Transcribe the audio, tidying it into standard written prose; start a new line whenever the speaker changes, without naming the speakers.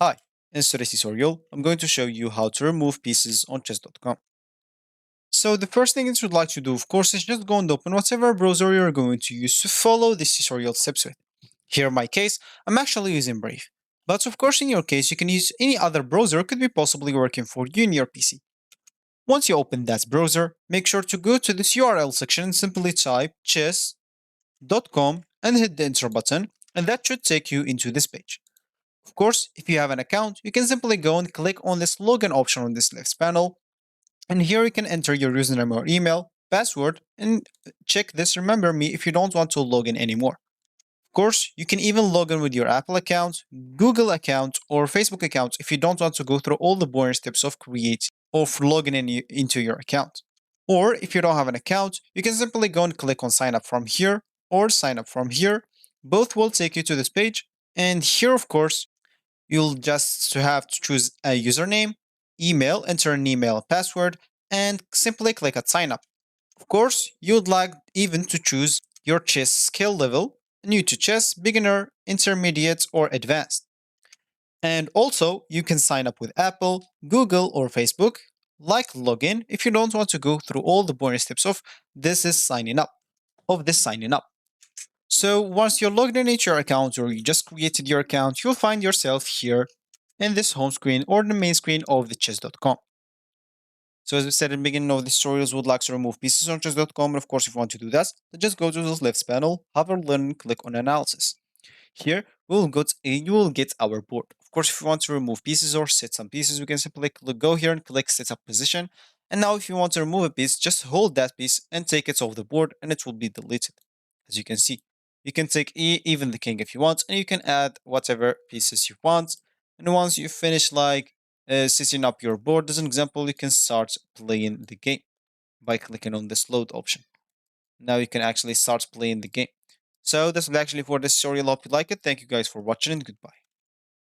Hi, in today's tutorial, I'm going to show you how to remove pieces on chess.com. So the first thing that you'd like to do, of course, is just go and open whatever browser you're going to use to follow this tutorial steps with. Here in my case, I'm actually using Brave. But of course, in your case, you can use any other browser could be possibly working for you in your PC. Once you open that browser, make sure to go to this URL section and simply type chess.com and hit the enter button, and that should take you into this page. Of course, if you have an account, you can simply go and click on this login option on this left panel, and here you can enter your username or email, password, and check this remember me if you don't want to log in anymore. Of course, you can even log in with your Apple account, Google account, or Facebook account if you don't want to go through all the boring steps of creating or logging into your account. Or if you don't have an account, you can simply go and click on sign up from here or sign up from here. Both will take you to this page. And here, of course, you'll just have to choose a username, email, enter an email password, and simply click at sign up. Of course, you'd like even to choose your chess skill level, new to chess, beginner, intermediate, or advanced. And also, you can sign up with Apple, Google, or Facebook, like login if you don't want to go through all the boring steps of this signing up. So once you're logged in into your account or you just created your account, you'll find yourself here in this home screen or the main screen of the chess.com. So as we said in the beginning of this tutorials, we would like to remove pieces on chess.com. And of course, if you want to do that, then just go to this left panel, hover learn, click on analysis. Here, you will get our board. Of course, if you want to remove pieces or set some pieces, we can simply go here and click set up position. And now if you want to remove a piece, just hold that piece and take it off the board and it will be deleted. As you can see, you can take even the king if you want, and you can add whatever pieces you want. And once you finish setting up your board, as an example, you can start playing the game by clicking on this load option. Now you can actually start playing the game. So this is actually for this tutorial. Hope you like it. Thank you guys for watching and goodbye.